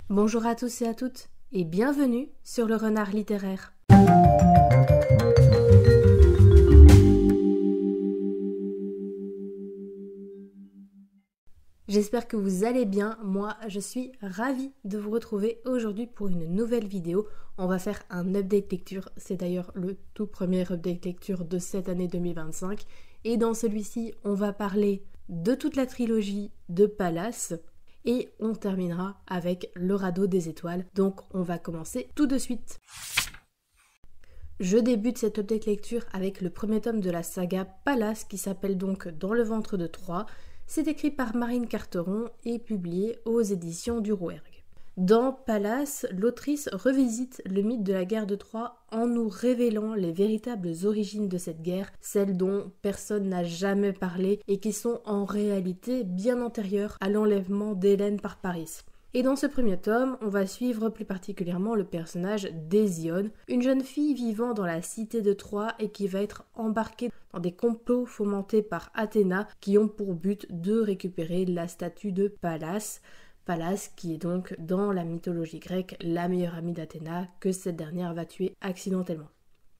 Bonjour à tous et à toutes, et bienvenue sur le Renard littéraire. J'espère que vous allez bien, moi je suis ravie de vous retrouver aujourd'hui pour une nouvelle vidéo. On va faire un update lecture, c'est d'ailleurs le tout premier update lecture de cette année 2025. Et dans celui-ci, on va parler de toute la trilogie de Pallas. Et on terminera avec le radeau des étoiles, donc on va commencer tout de suite. Je débute cette update lecture avec le premier tome de la saga Pallas qui s'appelle donc Dans le ventre de Troie. C'est écrit par Marine Carteron et publié aux éditions du Rouergue. Dans Pallas, l'autrice revisite le mythe de la guerre de Troie en nous révélant les véritables origines de cette guerre, celles dont personne n'a jamais parlé et qui sont en réalité bien antérieures à l'enlèvement d'Hélène par Paris. Et dans ce premier tome, on va suivre plus particulièrement le personnage d'Hésione, une jeune fille vivant dans la cité de Troie et qui va être embarquée dans des complots fomentés par Athéna qui ont pour but de récupérer la statue de Pallas. Pallas qui est donc dans la mythologie grecque la meilleure amie d'Athéna que cette dernière va tuer accidentellement.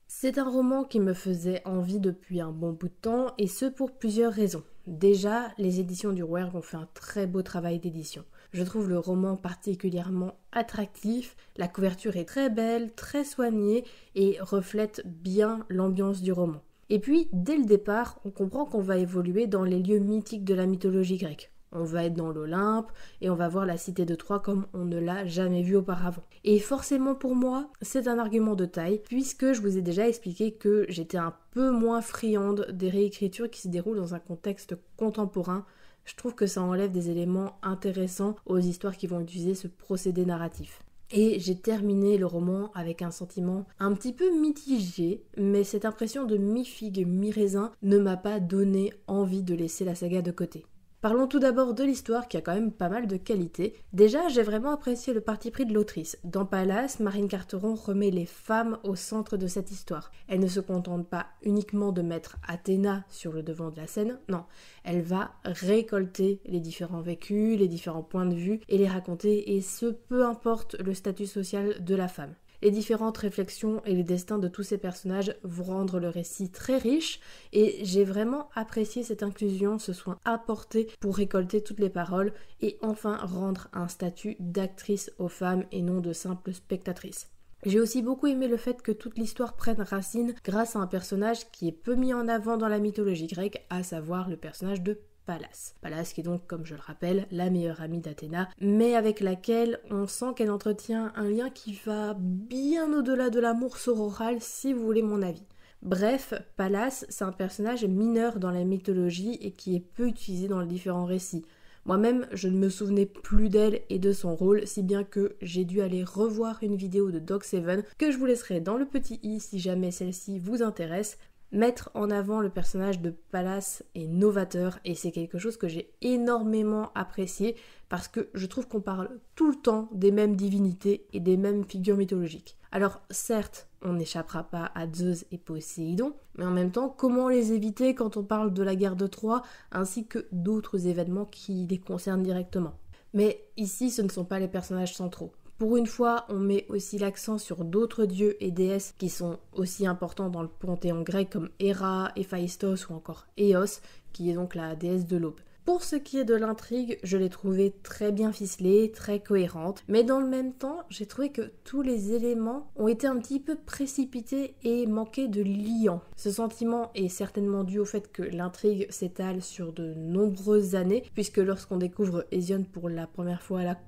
C'est un roman qui me faisait envie depuis un bon bout de temps et ce pour plusieurs raisons. Déjà, les éditions du Rouergue ont fait un très beau travail d'édition. Je trouve le roman particulièrement attractif, la couverture est très belle, très soignée et reflète bien l'ambiance du roman. Et puis, dès le départ, on comprend qu'on va évoluer dans les lieux mythiques de la mythologie grecque. On va être dans l'Olympe et on va voir la cité de Troie comme on ne l'a jamais vue auparavant. Et forcément pour moi, c'est un argument de taille puisque je vous ai déjà expliqué que j'étais un peu moins friande des réécritures qui se déroulent dans un contexte contemporain. Je trouve que ça enlève des éléments intéressants aux histoires qui vont utiliser ce procédé narratif. Et j'ai terminé le roman avec un sentiment un petit peu mitigé, mais cette impression de mi-figue, mi-raisin ne m'a pas donné envie de laisser la saga de côté. Parlons tout d'abord de l'histoire qui a quand même pas mal de qualité. Déjà, j'ai vraiment apprécié le parti pris de l'autrice. Dans Pallas, Marine Carteron remet les femmes au centre de cette histoire. Elle ne se contente pas uniquement de mettre Athéna sur le devant de la scène, non. Elle va récolter les différents vécus, les différents points de vue et les raconter, et ce peu importe le statut social de la femme. Les différentes réflexions et les destins de tous ces personnages vont rendre le récit très riche et j'ai vraiment apprécié cette inclusion, ce soin apporté pour récolter toutes les paroles et enfin rendre un statut d'actrice aux femmes et non de simple spectatrice. J'ai aussi beaucoup aimé le fait que toute l'histoire prenne racine grâce à un personnage qui est peu mis en avant dans la mythologie grecque, à savoir le personnage de Pallas. Pallas qui est donc, comme je le rappelle, la meilleure amie d'Athéna, mais avec laquelle on sent qu'elle entretient un lien qui va bien au-delà de l'amour sororal, si vous voulez mon avis. Bref, Pallas, c'est un personnage mineur dans la mythologie et qui est peu utilisé dans les différents récits. Moi-même, je ne me souvenais plus d'elle et de son rôle, si bien que j'ai dû aller revoir une vidéo de Doc7, que je vous laisserai dans le petit i si jamais celle-ci vous intéresse. Mettre en avant le personnage de Pallas est novateur et c'est quelque chose que j'ai énormément apprécié parce que je trouve qu'on parle tout le temps des mêmes divinités et des mêmes figures mythologiques. Alors certes, on n'échappera pas à Zeus et Poséidon, mais en même temps, comment les éviter quand on parle de la guerre de Troie ainsi que d'autres événements qui les concernent directement. Mais ici, ce ne sont pas les personnages centraux. Pour une fois, on met aussi l'accent sur d'autres dieux et déesses qui sont aussi importants dans le panthéon grec comme Héra, Héphaïstos ou encore Eos, qui est donc la déesse de l'aube. Pour ce qui est de l'intrigue, je l'ai trouvée très bien ficelée, très cohérente, mais dans le même temps, j'ai trouvé que tous les éléments ont été un petit peu précipités et manquaient de liant. Ce sentiment est certainement dû au fait que l'intrigue s'étale sur de nombreuses années, puisque lorsqu'on découvre Hésione pour la première fois, elle a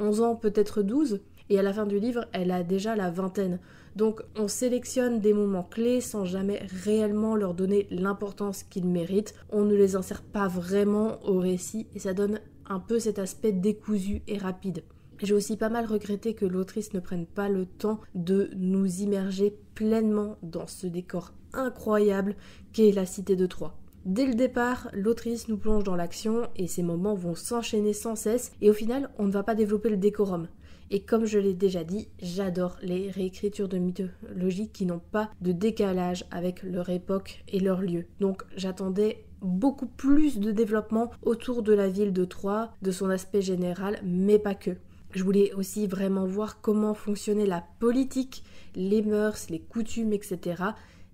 11 ans, peut-être 12, et à la fin du livre, elle a déjà la vingtaine. Donc on sélectionne des moments clés sans jamais réellement leur donner l'importance qu'ils méritent. On ne les insère pas vraiment au récit et ça donne un peu cet aspect décousu et rapide. J'ai aussi pas mal regretté que l'autrice ne prenne pas le temps de nous immerger pleinement dans ce décor incroyable qu'est la cité de Troie. Dès le départ, l'autrice nous plonge dans l'action et ces moments vont s'enchaîner sans cesse et au final, on ne va pas développer le décorum. Et comme je l'ai déjà dit, j'adore les réécritures de mythologie qui n'ont pas de décalage avec leur époque et leur lieu. Donc j'attendais beaucoup plus de développement autour de la ville de Troie, de son aspect général, mais pas que. Je voulais aussi vraiment voir comment fonctionnait la politique, les mœurs, les coutumes, etc.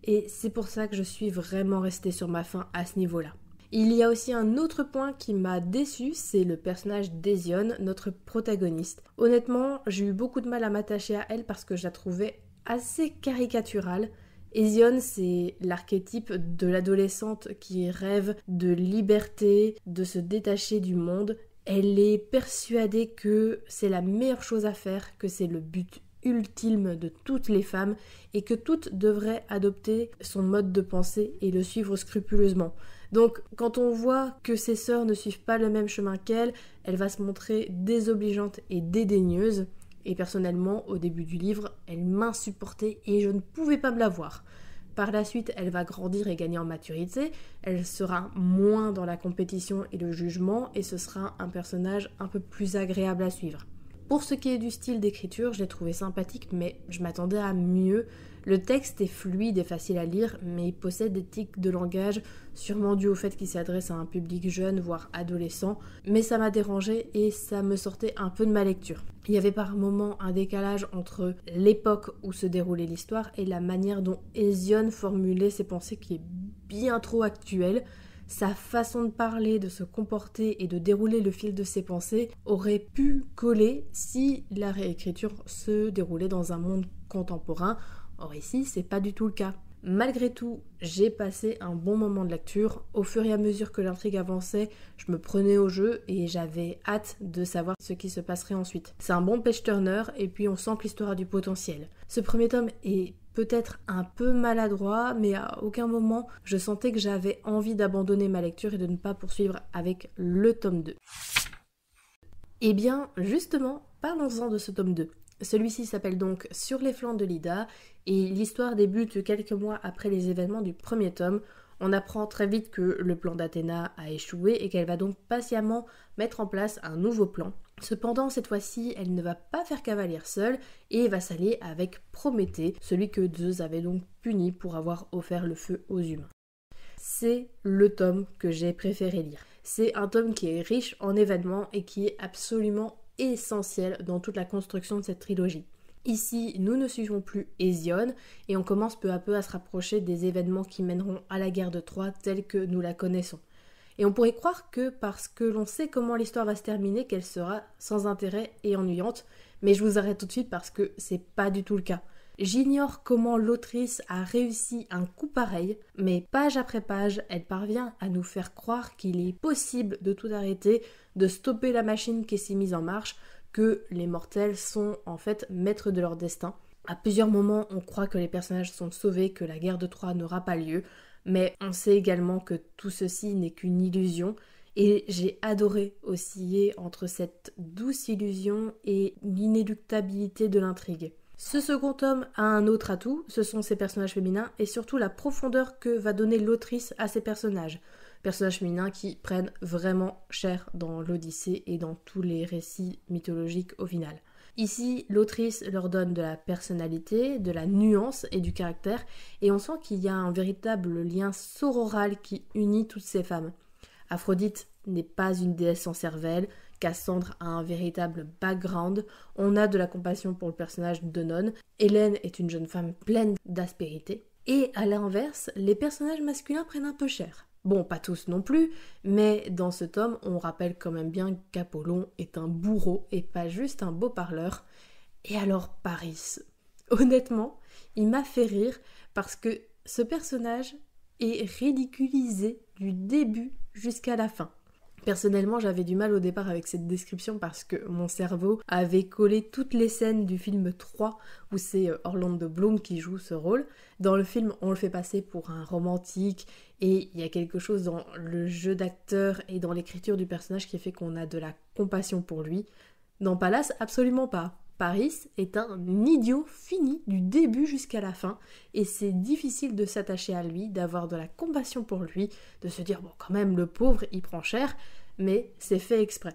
Et c'est pour ça que je suis vraiment restée sur ma faim à ce niveau-là. Il y a aussi un autre point qui m'a déçue, c'est le personnage d'Ezion, notre protagoniste. Honnêtement, j'ai eu beaucoup de mal à m'attacher à elle parce que je la trouvais assez caricaturale. Ezion, c'est l'archétype de l'adolescente qui rêve de liberté, de se détacher du monde. Elle est persuadée que c'est la meilleure chose à faire, que c'est le but ultime de toutes les femmes et que toutes devraient adopter son mode de pensée et le suivre scrupuleusement. Donc quand on voit que ses sœurs ne suivent pas le même chemin qu'elle, elle va se montrer désobligeante et dédaigneuse. Et personnellement, au début du livre, elle m'insupportait et je ne pouvais pas me la voir. Par la suite, elle va grandir et gagner en maturité, elle sera moins dans la compétition et le jugement et ce sera un personnage un peu plus agréable à suivre. Pour ce qui est du style d'écriture, je l'ai trouvé sympathique mais je m'attendais à mieux. Le texte est fluide et facile à lire mais il possède des tics de langage sûrement dû au fait qu'il s'adresse à un public jeune voire adolescent, mais ça m'a dérangé et ça me sortait un peu de ma lecture. Il y avait par moments un décalage entre l'époque où se déroulait l'histoire et la manière dont Ezion formulait ses pensées qui est bien trop actuelle. Sa façon de parler, de se comporter et de dérouler le fil de ses pensées aurait pu coller si la réécriture se déroulait dans un monde contemporain. Or ici, c'est pas du tout le cas. Malgré tout, j'ai passé un bon moment de lecture. Au fur et à mesure que l'intrigue avançait, je me prenais au jeu et j'avais hâte de savoir ce qui se passerait ensuite. C'est un bon page-turner et puis on sent que l'histoire a du potentiel. Ce premier tome est peut-être un peu maladroit, mais à aucun moment je sentais que j'avais envie d'abandonner ma lecture et de ne pas poursuivre avec le tome 2. Et bien, justement, parlons-en de ce tome 2. Celui-ci s'appelle donc Sur les flancs de l'Ida et l'histoire débute quelques mois après les événements du premier tome. On apprend très vite que le plan d'Athéna a échoué et qu'elle va donc patiemment mettre en place un nouveau plan. Cependant, cette fois-ci, elle ne va pas faire cavalière seule et va s'allier avec Prométhée, celui que Zeus avait donc puni pour avoir offert le feu aux humains. C'est le tome que j'ai préféré lire. C'est un tome qui est riche en événements et qui est absolument essentiel dans toute la construction de cette trilogie. Ici, nous ne suivons plus Hésione et on commence peu à peu à se rapprocher des événements qui mèneront à la guerre de Troie telle que nous la connaissons. Et on pourrait croire que parce que l'on sait comment l'histoire va se terminer, qu'elle sera sans intérêt et ennuyante, mais je vous arrête tout de suite parce que c'est pas du tout le cas. J'ignore comment l'autrice a réussi un coup pareil, mais page après page, elle parvient à nous faire croire qu'il est possible de tout arrêter, de stopper la machine qui s'est mise en marche, que les mortels sont en fait maîtres de leur destin. À plusieurs moments, on croit que les personnages sont sauvés, que la guerre de Troie n'aura pas lieu, mais on sait également que tout ceci n'est qu'une illusion, et j'ai adoré osciller entre cette douce illusion et l'inéluctabilité de l'intrigue. Ce second tome a un autre atout, ce sont ses personnages féminins et surtout la profondeur que va donner l'autrice à ses personnages. Personnages féminins qui prennent vraiment cher dans l'Odyssée et dans tous les récits mythologiques au final. Ici, l'autrice leur donne de la personnalité, de la nuance et du caractère et on sent qu'il y a un véritable lien sororal qui unit toutes ces femmes. Aphrodite n'est pas une déesse en cervelle, Cassandre a un véritable background, on a de la compassion pour le personnage d'Eunon, Hélène est une jeune femme pleine d'aspérité, et à l'inverse, les personnages masculins prennent un peu cher. Bon, pas tous non plus, mais dans ce tome, on rappelle quand même bien qu'Apollon est un bourreau et pas juste un beau parleur. Et alors Paris, honnêtement, il m'a fait rire parce que ce personnage est ridiculisé du début jusqu'à la fin. Personnellement, j'avais du mal au départ avec cette description parce que mon cerveau avait collé toutes les scènes du film 3 où c'est Orlando Bloom qui joue ce rôle. Dans le film, on le fait passer pour un romantique et il y a quelque chose dans le jeu d'acteur et dans l'écriture du personnage qui fait qu'on a de la compassion pour lui. Dans Pallas, absolument pas. Paris est un idiot fini du début jusqu'à la fin et c'est difficile de s'attacher à lui, d'avoir de la compassion pour lui, de se dire bon quand même le pauvre il prend cher, mais c'est fait exprès.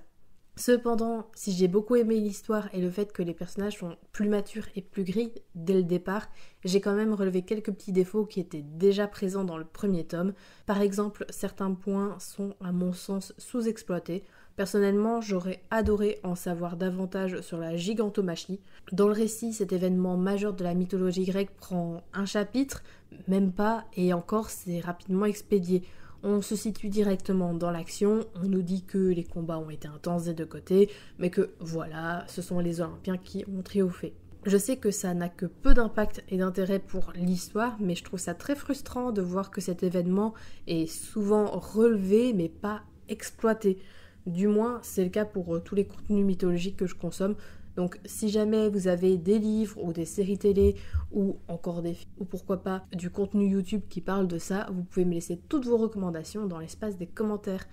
Cependant, si j'ai beaucoup aimé l'histoire et le fait que les personnages sont plus matures et plus gris dès le départ, j'ai quand même relevé quelques petits défauts qui étaient déjà présents dans le premier tome. Par exemple, certains points sont à mon sens sous-exploités. Personnellement, j'aurais adoré en savoir davantage sur la gigantomachie. Dans le récit, cet événement majeur de la mythologie grecque prend un chapitre, même pas, et encore c'est rapidement expédié. On se situe directement dans l'action, on nous dit que les combats ont été intenses des deux côtés, mais que voilà, ce sont les Olympiens qui ont triomphé. Je sais que ça n'a que peu d'impact et d'intérêt pour l'histoire, mais je trouve ça très frustrant de voir que cet événement est souvent relevé mais pas exploité. Du moins, c'est le cas pour tous les contenus mythologiques que je consomme. Donc si jamais vous avez des livres ou des séries télé ou encore des films ou pourquoi pas du contenu YouTube qui parle de ça, vous pouvez me laisser toutes vos recommandations dans l'espace des commentaires.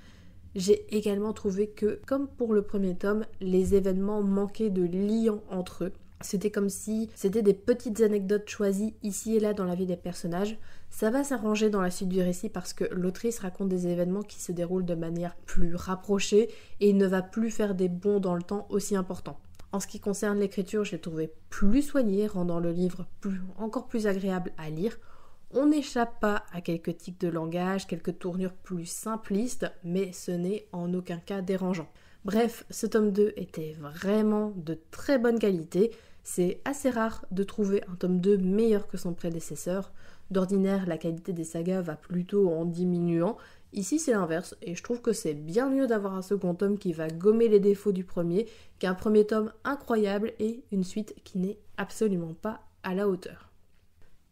J'ai également trouvé que, comme pour le premier tome, les événements manquaient de liant entre eux. C'était comme si c'était des petites anecdotes choisies ici et là dans la vie des personnages. Ça va s'arranger dans la suite du récit parce que l'autrice raconte des événements qui se déroulent de manière plus rapprochée et il ne va plus faire des bonds dans le temps aussi importants. En ce qui concerne l'écriture, je l'ai trouvé plus soignée, rendant le livre encore plus agréable à lire. On n'échappe pas à quelques tics de langage, quelques tournures plus simplistes, mais ce n'est en aucun cas dérangeant. Bref, ce tome 2 était vraiment de très bonne qualité. C'est assez rare de trouver un tome 2 meilleur que son prédécesseur. D'ordinaire, la qualité des sagas va plutôt en diminuant. Ici, c'est l'inverse, et je trouve que c'est bien mieux d'avoir un second tome qui va gommer les défauts du premier qu'un premier tome incroyable et une suite qui n'est absolument pas à la hauteur.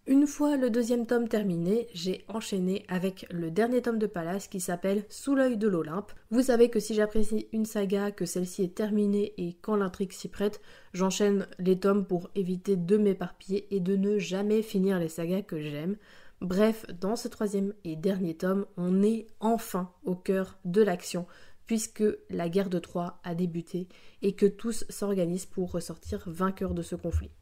Une fois le deuxième tome terminé, j'ai enchaîné avec le dernier tome de Pallas qui s'appelle Sous l'œil de l'Olympe. Vous savez que si j'apprécie une saga, que celle-ci est terminée et quand l'intrigue s'y prête, j'enchaîne les tomes pour éviter de m'éparpiller et de ne jamais finir les sagas que j'aime. Bref, dans ce troisième et dernier tome, on est enfin au cœur de l'action puisque la guerre de Troie a débuté et que tous s'organisent pour ressortir vainqueurs de ce conflit.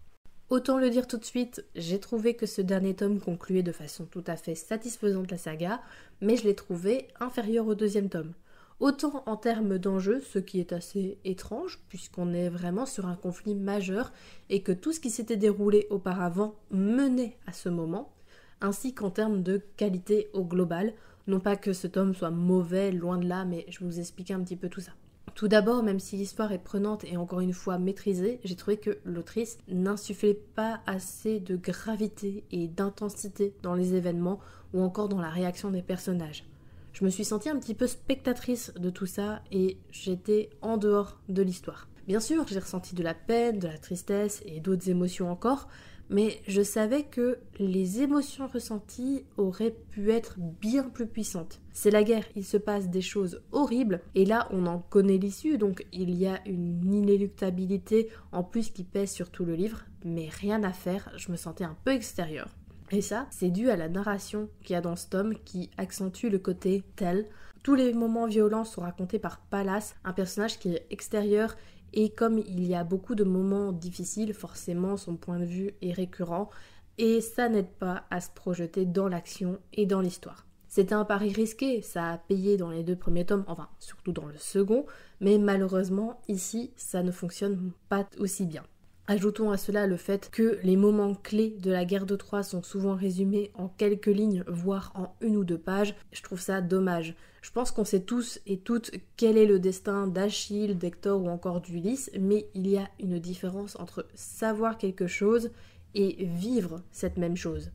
Autant le dire tout de suite, j'ai trouvé que ce dernier tome concluait de façon tout à fait satisfaisante la saga, mais je l'ai trouvé inférieur au deuxième tome. Autant en termes d'enjeu, ce qui est assez étrange, puisqu'on est vraiment sur un conflit majeur et que tout ce qui s'était déroulé auparavant menait à ce moment, ainsi qu'en termes de qualité au global. Non pas que ce tome soit mauvais, loin de là, mais je vais vous expliquer un petit peu tout ça. Tout d'abord, même si l'histoire est prenante et encore une fois maîtrisée, j'ai trouvé que l'autrice n'insufflait pas assez de gravité et d'intensité dans les événements ou encore dans la réaction des personnages. Je me suis sentie un petit peu spectatrice de tout ça et j'étais en dehors de l'histoire. Bien sûr, j'ai ressenti de la peine, de la tristesse et d'autres émotions encore, mais je savais que les émotions ressenties auraient pu être bien plus puissantes. C'est la guerre, il se passe des choses horribles, et là on en connaît l'issue, donc il y a une inéluctabilité en plus qui pèse sur tout le livre, mais rien à faire, je me sentais un peu extérieure. Et ça, c'est dû à la narration qu'il y a dans ce tome qui accentue le côté tel. Tous les moments violents sont racontés par Pallas, un personnage qui est extérieur. Et comme il y a beaucoup de moments difficiles, forcément son point de vue est récurrent et ça n'aide pas à se projeter dans l'action et dans l'histoire. C'était un pari risqué, ça a payé dans les 2 premiers tomes, enfin surtout dans le second, mais malheureusement ici ça ne fonctionne pas aussi bien. Ajoutons à cela le fait que les moments clés de la guerre de Troie sont souvent résumés en quelques lignes, voire en 1 ou 2 pages. Je trouve ça dommage. Je pense qu'on sait tous et toutes quel est le destin d'Achille, d'Hector ou encore d'Ulysse, mais il y a une différence entre savoir quelque chose et vivre cette même chose.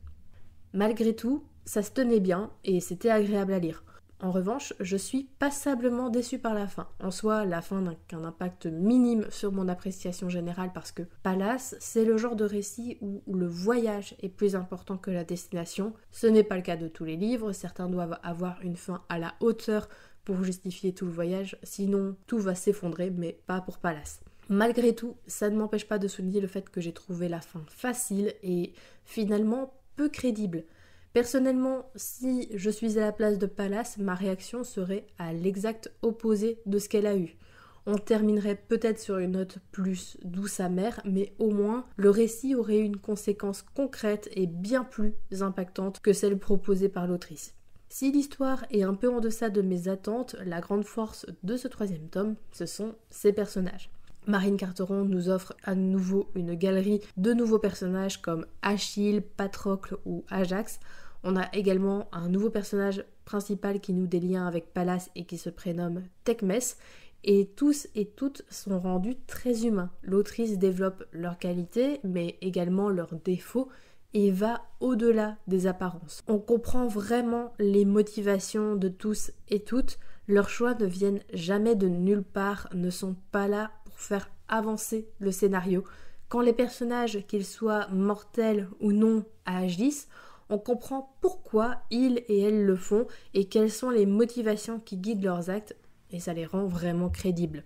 Malgré tout, ça se tenait bien et c'était agréable à lire. En revanche, je suis passablement déçue par la fin. En soi, la fin n'a qu'un impact minime sur mon appréciation générale parce que Pallas, c'est le genre de récit où le voyage est plus important que la destination. Ce n'est pas le cas de tous les livres, certains doivent avoir une fin à la hauteur pour justifier tout le voyage, sinon tout va s'effondrer, mais pas pour Pallas. Malgré tout, ça ne m'empêche pas de souligner le fait que j'ai trouvé la fin facile et finalement peu crédible. Personnellement, si je suis à la place de Pallas, ma réaction serait à l'exact opposé de ce qu'elle a eu. On terminerait peut-être sur une note plus douce amère, mais au moins le récit aurait une conséquence concrète et bien plus impactante que celle proposée par l'autrice. Si l'histoire est un peu en deçà de mes attentes, la grande force de ce 3e tome, ce sont ses personnages. Marine Carteron nous offre à nouveau une galerie de nouveaux personnages comme Achille, Patrocle ou Ajax. On a également un nouveau personnage principal qui noue des liens avec Pallas et qui se prénomme Tecmès. et tous et toutes sont rendus très humains. L'autrice développe leurs qualités, mais également leurs défauts, et va au-delà des apparences. On comprend vraiment les motivations de tous et toutes. Leurs choix ne viennent jamais de nulle part, ne sont pas là pour faire avancer le scénario. Quand les personnages, qu'ils soient mortels ou non, agissent, on comprend pourquoi ils et elles le font et quelles sont les motivations qui guident leurs actes, et ça les rend vraiment crédibles.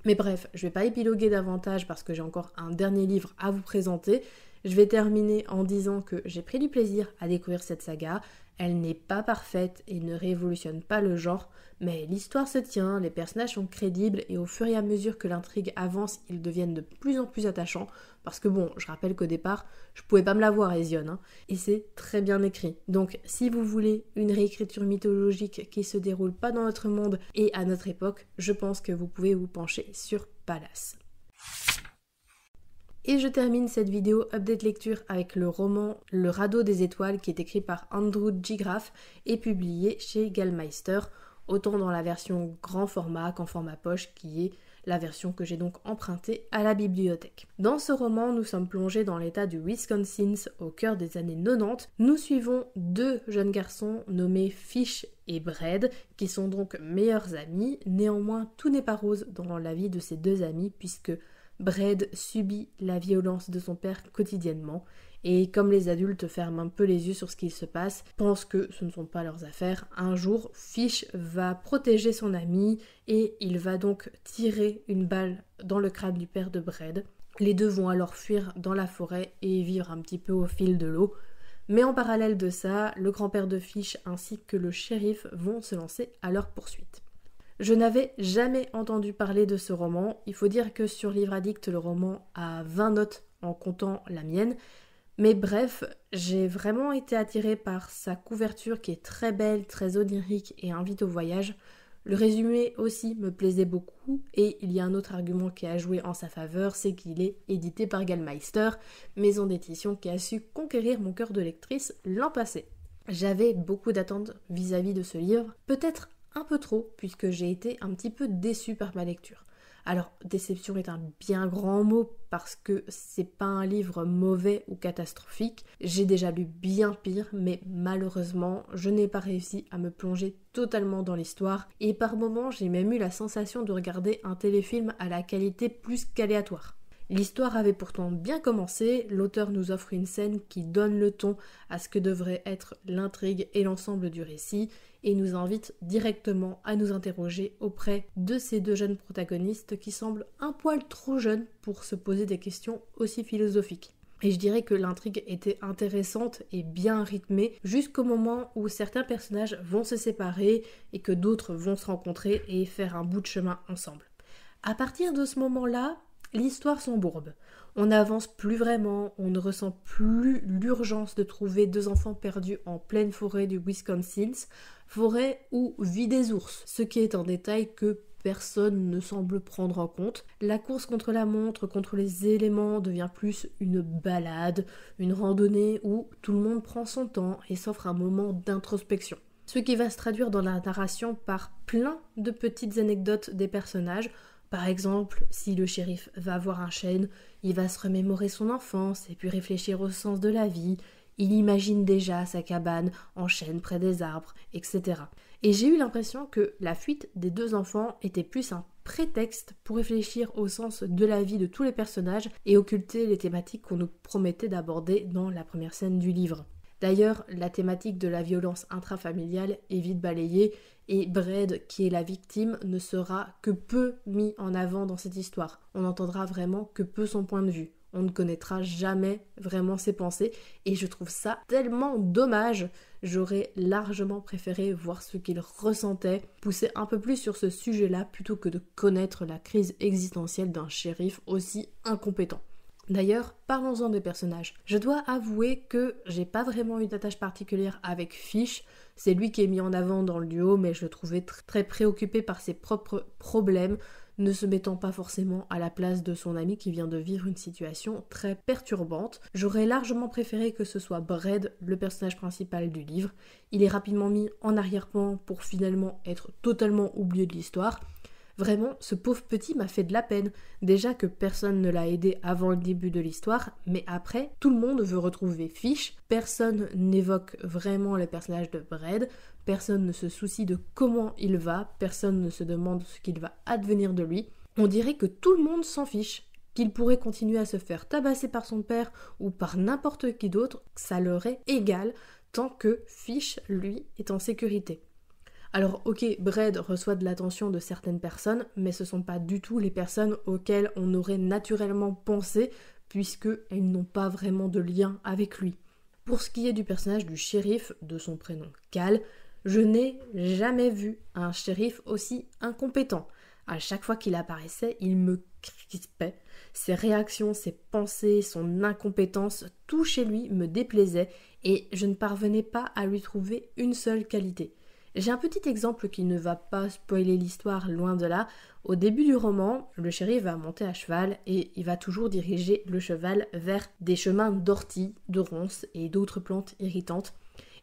Mais bref, je vais pas épiloguer davantage parce que j'ai encore un dernier livre à vous présenter. Je vais terminer en disant que j'ai pris du plaisir à découvrir cette saga. Elle n'est pas parfaite et ne révolutionne pas le genre, mais l'histoire se tient, les personnages sont crédibles et au fur et à mesure que l'intrigue avance, ils deviennent de plus en plus attachants parce que bon, je rappelle qu'au départ, je pouvais pas me la voir Hesione, et c'est très bien écrit. Donc si vous voulez une réécriture mythologique qui se déroule pas dans notre monde et à notre époque, je pense que vous pouvez vous pencher sur Pallas. Et je termine cette vidéo update lecture avec le roman Le radeau des étoiles qui est écrit par Andrew G. Graff et publié chez Gallmeister, autant dans la version grand format qu'en format poche qui est la version que j'ai donc empruntée à la bibliothèque. Dans ce roman, nous sommes plongés dans l'état du Wisconsin au cœur des années 90. Nous suivons deux jeunes garçons nommés Fish et Brad qui sont donc meilleurs amis. Néanmoins, tout n'est pas rose dans la vie de ces deux amis puisque Brad subit la violence de son père quotidiennement et comme les adultes ferment un peu les yeux sur ce qu'il se passe, pensent que ce ne sont pas leurs affaires, un jour Fish va protéger son ami et il va donc tirer une balle dans le crâne du père de Brad. Les deux vont alors fuir dans la forêt et vivre un petit peu au fil de l'eau. Mais en parallèle de ça, le grand-père de Fish ainsi que le shérif vont se lancer à leur poursuite. Je n'avais jamais entendu parler de ce roman. Il faut dire que sur Livre Addict, le roman a 20 notes en comptant la mienne. Mais bref, j'ai vraiment été attirée par sa couverture qui est très belle, très onirique et invite au voyage. Le résumé aussi me plaisait beaucoup et il y a un autre argument qui a joué en sa faveur, c'est qu'il est édité par Gallmeister, maison d'édition qui a su conquérir mon cœur de lectrice l'an passé. J'avais beaucoup d'attentes vis-à-vis de ce livre, peut-être un peu trop, puisque j'ai été un petit peu déçue par ma lecture. Alors, déception est un bien grand mot, parce que c'est pas un livre mauvais ou catastrophique. J'ai déjà lu bien pire, mais malheureusement, je n'ai pas réussi à me plonger totalement dans l'histoire, et par moments, j'ai même eu la sensation de regarder un téléfilm à la qualité plus qu'aléatoire. L'histoire avait pourtant bien commencé, l'auteur nous offre une scène qui donne le ton à ce que devrait être l'intrigue et l'ensemble du récit, et nous invite directement à nous interroger auprès de ces deux jeunes protagonistes qui semblent un poil trop jeunes pour se poser des questions aussi philosophiques. Et je dirais que l'intrigue était intéressante et bien rythmée jusqu'au moment où certains personnages vont se séparer et que d'autres vont se rencontrer et faire un bout de chemin ensemble. À partir de ce moment-là, l'histoire s'embourbe. On n'avance plus vraiment, on ne ressent plus l'urgence de trouver deux enfants perdus en pleine forêt du Wisconsin, forêt où vit des ours, ce qui est un détail que personne ne semble prendre en compte. La course contre la montre, contre les éléments devient plus une balade, une randonnée où tout le monde prend son temps et s'offre un moment d'introspection. Ce qui va se traduire dans la narration par plein de petites anecdotes des personnages. Par exemple, si le shérif va voir un chêne, il va se remémorer son enfance et puis réfléchir au sens de la vie. Il imagine déjà sa cabane en chêne près des arbres, etc. Et j'ai eu l'impression que la fuite des deux enfants était plus un prétexte pour réfléchir au sens de la vie de tous les personnages et occulter les thématiques qu'on nous promettait d'aborder dans la première scène du livre. D'ailleurs, la thématique de la violence intrafamiliale est vite balayée et Brad, qui est la victime, ne sera que peu mis en avant dans cette histoire. On n'entendra vraiment que peu son point de vue. On ne connaîtra jamais vraiment ses pensées et je trouve ça tellement dommage. J'aurais largement préféré voir ce qu'il ressentait, pousser un peu plus sur ce sujet-là plutôt que de connaître la crise existentielle d'un shérif aussi incompétent. D'ailleurs, parlons-en des personnages. Je dois avouer que j'ai pas vraiment eu d'attache particulière avec Fish. C'est lui qui est mis en avant dans le duo, mais je le trouvais très préoccupé par ses propres problèmes, ne se mettant pas forcément à la place de son ami qui vient de vivre une situation très perturbante. J'aurais largement préféré que ce soit Brad, le personnage principal du livre. Il est rapidement mis en arrière-plan pour finalement être totalement oublié de l'histoire. Vraiment, ce pauvre petit m'a fait de la peine. Déjà que personne ne l'a aidé avant le début de l'histoire, mais après, tout le monde veut retrouver Fish, personne n'évoque vraiment le personnage de Brad, personne ne se soucie de comment il va, personne ne se demande ce qu'il va advenir de lui. On dirait que tout le monde s'en fiche. Qu'il pourrait continuer à se faire tabasser par son père ou par n'importe qui d'autre, ça leur est égal tant que Fish, lui, est en sécurité. Alors ok, Brad reçoit de l'attention de certaines personnes, mais ce sont pas du tout les personnes auxquelles on aurait naturellement pensé, puisqu'elles n'ont pas vraiment de lien avec lui. Pour ce qui est du personnage du shérif, de son prénom Cal, je n'ai jamais vu un shérif aussi incompétent. À chaque fois qu'il apparaissait, il me crispait. Ses réactions, ses pensées, son incompétence, tout chez lui me déplaisait et je ne parvenais pas à lui trouver une seule qualité. J'ai un petit exemple qui ne va pas spoiler l'histoire, loin de là. Au début du roman, le shérif va monter à cheval et il va toujours diriger le cheval vers des chemins d'orties, de ronces et d'autres plantes irritantes.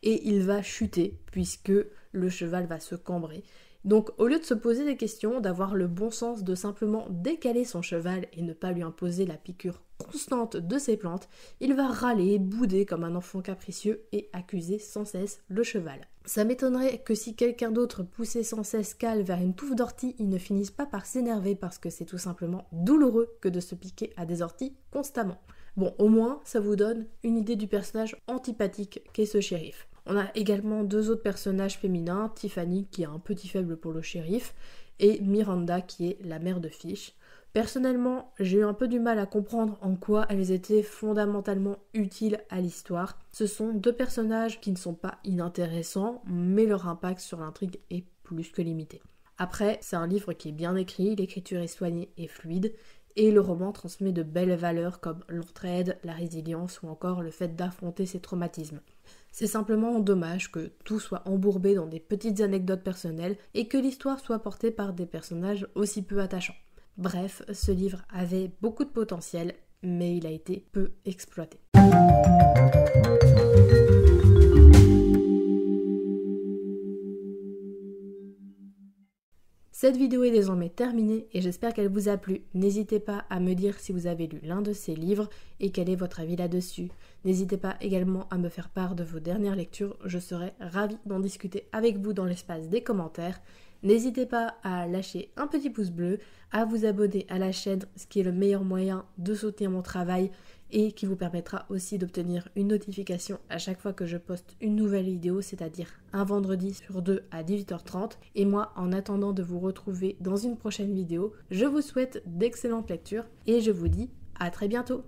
Et il va chuter puisque le cheval va se cambrer. Donc au lieu de se poser des questions, d'avoir le bon sens de simplement décaler son cheval et ne pas lui imposer la piqûre constante de ses plantes, il va râler, bouder comme un enfant capricieux et accuser sans cesse le cheval. Ça m'étonnerait que si quelqu'un d'autre poussait sans cesse Cal vers une touffe d'ortie, il ne finisse pas par s'énerver parce que c'est tout simplement douloureux que de se piquer à des orties constamment. Bon, au moins, ça vous donne une idée du personnage antipathique qu'est ce shérif. On a également deux autres personnages féminins, Tiffany qui a un petit faible pour le shérif et Miranda qui est la mère de Fish. Personnellement, j'ai eu un peu du mal à comprendre en quoi elles étaient fondamentalement utiles à l'histoire. Ce sont deux personnages qui ne sont pas inintéressants, mais leur impact sur l'intrigue est plus que limité. Après, c'est un livre qui est bien écrit, l'écriture est soignée et fluide, et le roman transmet de belles valeurs comme l'entraide, la résilience ou encore le fait d'affronter ses traumatismes. C'est simplement dommage que tout soit embourbé dans des petites anecdotes personnelles et que l'histoire soit portée par des personnages aussi peu attachants. Bref, ce livre avait beaucoup de potentiel, mais il a été peu exploité. Cette vidéo est désormais terminée et j'espère qu'elle vous a plu. N'hésitez pas à me dire si vous avez lu l'un de ces livres et quel est votre avis là-dessus. N'hésitez pas également à me faire part de vos dernières lectures, je serai ravie d'en discuter avec vous dans l'espace des commentaires. N'hésitez pas à lâcher un petit pouce bleu, à vous abonner à la chaîne, ce qui est le meilleur moyen de soutenir mon travail et qui vous permettra aussi d'obtenir une notification à chaque fois que je poste une nouvelle vidéo, c'est-à-dire un vendredi sur 2 à 18h30. Et moi, en attendant de vous retrouver dans une prochaine vidéo, je vous souhaite d'excellentes lectures et je vous dis à très bientôt.